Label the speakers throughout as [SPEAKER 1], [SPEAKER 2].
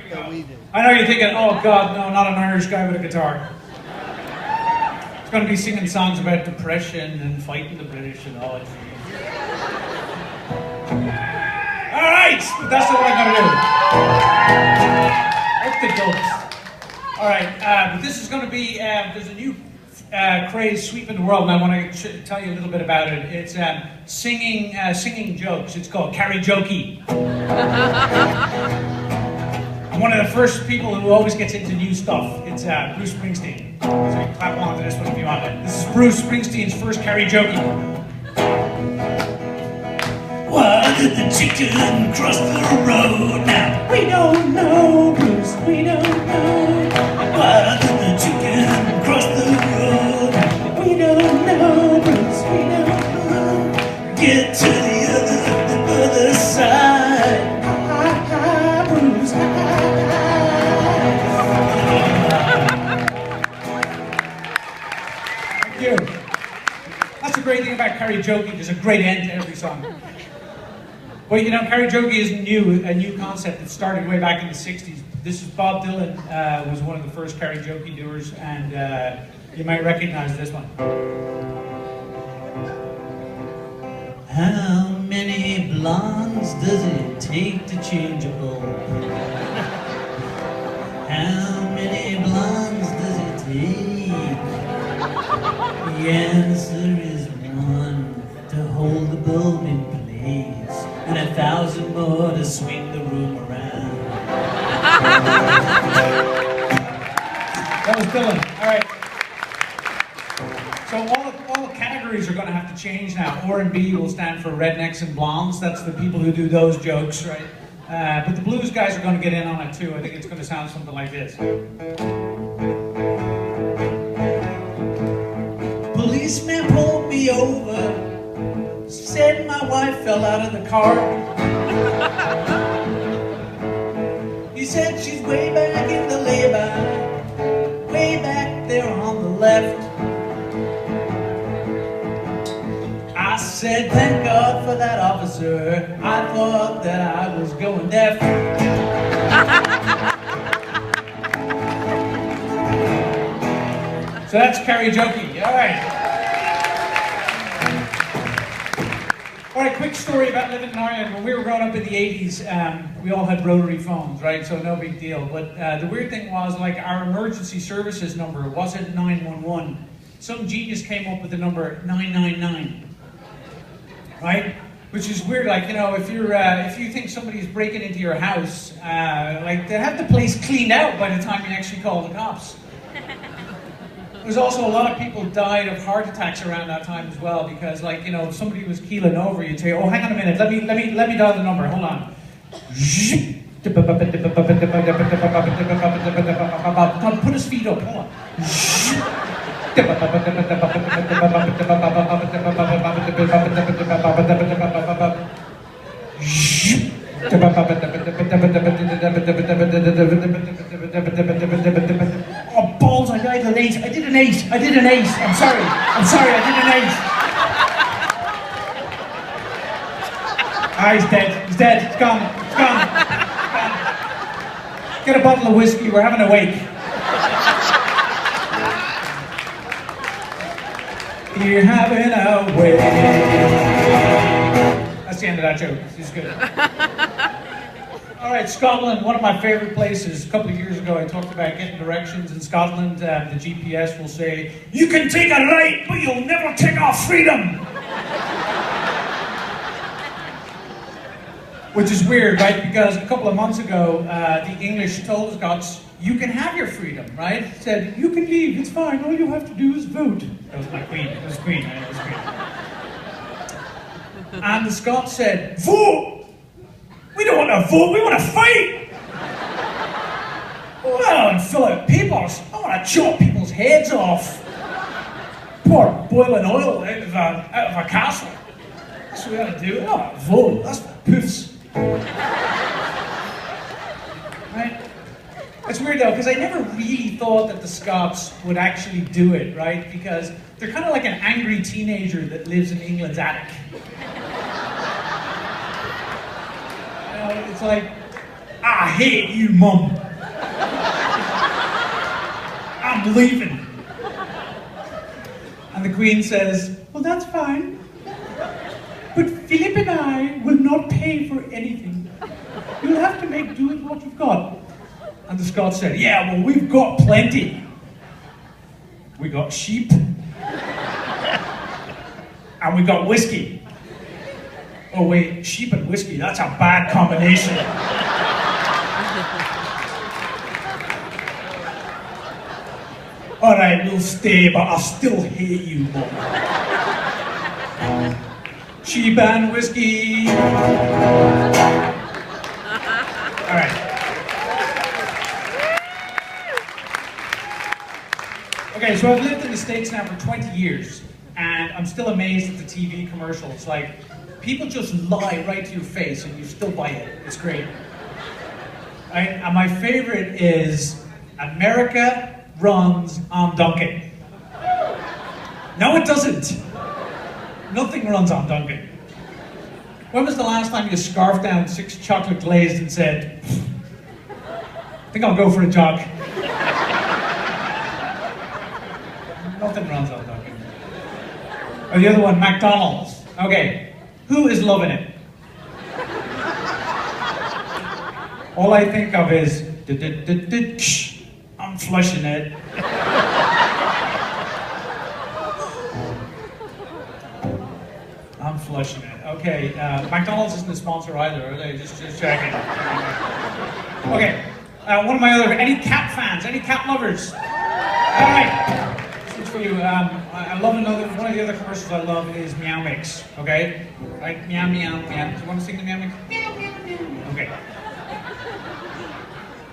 [SPEAKER 1] that we do.
[SPEAKER 2] I know you're thinking, oh God, no, not an Irish guy with a guitar. It's going to be singing songs about depression and fighting the British and all. All right, but that's not what I'm going to do. Up the dubs. All right, but this is going to be, there's a new craze sweeping the world, and I want to tell you a little bit about it. It's singing jokes. It's called karaoke. I'm one of the first people who always gets into new stuff. It's Bruce Springsteen. So you can clap along to this one if you want it. This is Bruce Springsteen's first karaoke. Why did the chicken cross the road now? We don't know, Bruce, we don't know. Why did the chicken cross the road now? We don't know, Bruce, we don't know. Get to the other side. Ha, ha, Bruce, ha, ha. Thank you. That's the great thing about karaoke. There's a great end to every song. Well, you know, karaoke isn't new, a new concept. It started way back in the 60s. This is Bob Dylan, was one of the first karaoke doers, and you might recognize this one. How many blondes does it take to change a bulb? How many blondes does it take? The answer is one, to hold the bulb in place, and 1,000 more to swing the room around. That was Dylan. All right. So all the categories are going to have to change now. R&B will stand for rednecks and blondes. That's the people who do those jokes, right? But the blues guys are going to get in on it too. I think it's going to sound something like this. Policeman pulled me over. Said my wife fell out of the car. He said she's way back in the lay-by, way back there on the left. I said, thank God for that officer. I thought that I was going deaf. So that's karaoke. All right. All right, quick story about living in Ireland. When we were growing up in the 80s, we all had rotary phones, right? So no big deal. But the weird thing was, like, our emergency services number wasn't 911. Some genius came up with the number 999, right? Which is weird. Like, you know, if you think somebody's breaking into your house, like, they have the place cleaned out by the time you actually call the cops. There's also a lot of people died of heart attacks around that time as well, because, like, you know, if somebody was keeling over, you'd say, oh, hang on a minute, let me dial the number, hold on. Put his feet up, hold on. Oh, balls, I did an ace. I did an ace. I'm sorry, I did an ace. Ah, he's dead. It's gone. Get a bottle of whiskey, we're having a wake. You're having a wake. That's the end of that joke. It's good. All right, Scotland, one of my favorite places. A couple of years ago, I talked about getting directions in Scotland. The GPS will say, you can take a right, but you'll never take our freedom. Which is weird, right? Because a couple of months ago, the English told the Scots, you can have your freedom, right? Said, you can leave, it's fine, all you have to do is vote. That was my queen, it was queen, right? It was queen. And the Scots said, vote! We don't want to vote, we want to fight! Well, I don't fill out papers, I want to chop people's heads off. Pour boiling oil out of a castle. That's what we ought to do. Oh, vote, that's for poofs. Right? It's weird though, because I never really thought that the Scots would actually do it, right? Because they're kind of like an angry teenager that lives in England's attic. You know, it's like, I hate you, Mum. I'm leaving. And the Queen says, well, that's fine. But Philip and I will not pay for anything. You'll have to make do with what you've got. And the Scots said, yeah, well, we've got plenty. We got sheep. And we got whiskey. Oh wait, sheep and whiskey, that's a bad combination. All right, we'll stay, but I'll still hate you, Mum. Sheep and whiskey. All right. Okay, so I've lived in the States now for 20 years, and I'm still amazed at the TV commercials. Like, people just lie right to your face, and you still buy it. It's great. Right? And my favorite is America runs on Dunkin'. No, it doesn't. Nothing runs on Dunkin'. When was the last time you scarfed down 6 chocolate glazed and said, I think I'll go for a jog? Nothing runs on Dunkin'. Or the other one, McDonald's. Okay, who is loving it? All I think of is, I'm flushing it. I'm flushing it. Okay, McDonald's isn't a sponsor either, are they? Just checking. Okay, one of my other, any cat fans, any cat lovers? All right, this one's for you. I love one of the other commercials I love is Meow Mix, okay? Right, meow, meow, meow. Do you want to sing the Meow Mix? Meow, meow, meow. Okay.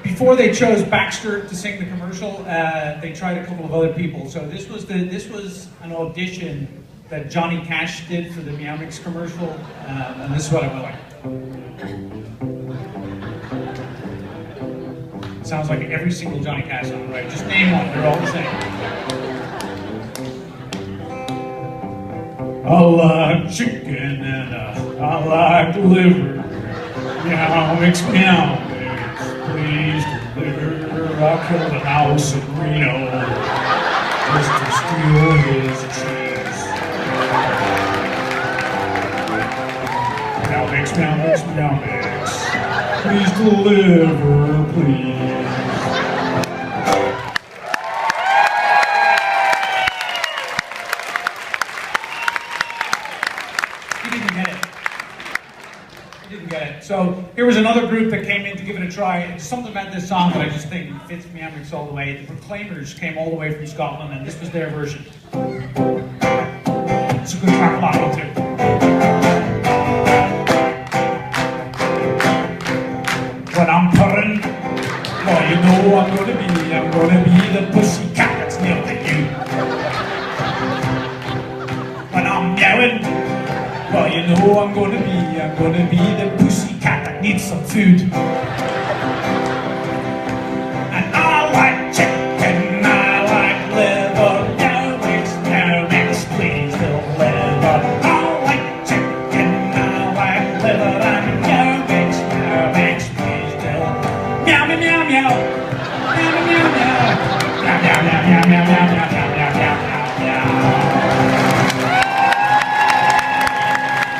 [SPEAKER 2] Before they chose Baxter to sing the commercial, they tried a couple of other people. So this was an audition that Johnny Cash did for the Meow Mix commercial, and this is what I went like. It sounds like every single Johnny Cash song, right? Just name one, they're all the same. I like chicken and I like liver. Meow Mix, meow mix, please deliver. I killed an ouse in Reno just to steal his cheese. Meow Mix, meow mix, meow mix. Please deliver, please. So here was another group that came in to give it a try. It's something about this song that I just think fits Meow Mix all the way. The Proclaimers came all the way from Scotland, and this was their version. It's a good track line too. When I'm purring, well, you know I'm gonna be the pussycat that's near to you. When I'm meowing, well, you know I'm gonna be the pussycat that needs some food. And I like chicken, I like liver, meow mix, please deliver. I like chicken, I like liver, and meow mix, please deliver. Meow, meow, meow, meow, meow, meow, meow, meow, meow, meow, meow, meow, meow, meow, meow, meow, meow, meow.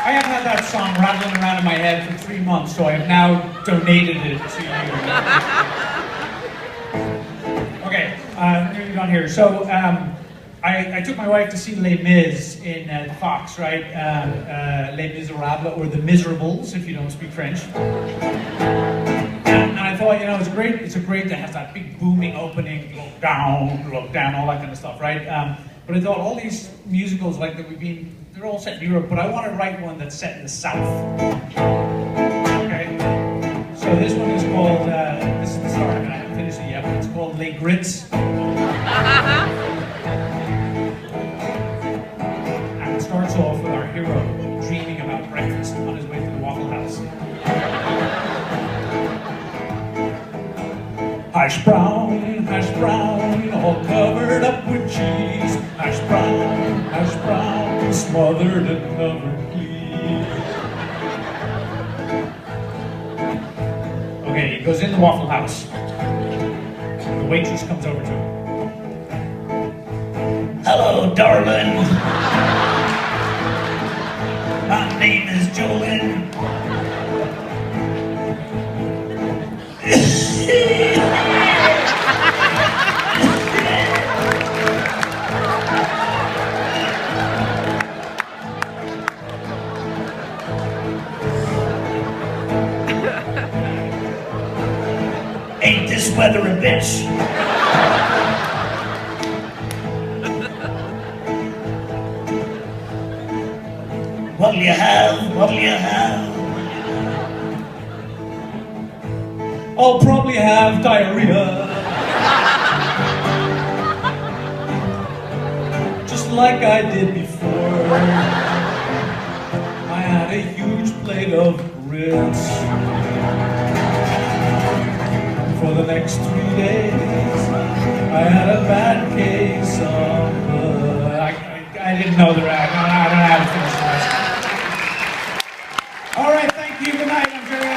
[SPEAKER 2] I have had that song rattling around in my head for 3 months, so I have now donated it to you. Okay, nearly done here. So I took my wife to see Les Mis in the Fox, right? Les Miserables, or The Miserables, if you don't speak French. And I thought, you know, it's great to have that big booming opening, look down, all that kind of stuff, right? But I thought all these musicals like that they're all set in Europe, but I want to write one that's set in the South. Okay? So this one is called, this is the start, and I haven't finished it yet, but it's called Les Grits. And it starts off with our hero dreaming about breakfast on his way to the Waffle House. Hash brown, all covered up with cheese. Hash brown, smothered and covered, please. Okay, he goes in the Waffle House. The waitress comes over to him. Hello, darling. My name is Jolene. Ain't this weather a bitch? What'll you have? What'll you have? I'll probably have diarrhea. Just like I did before. I had a huge plate of grits. For the next 3 days, I had a bad case of I didn't know the rest. I don't know how to finish the rest. All right, thank you. Good night. I'm Gerry.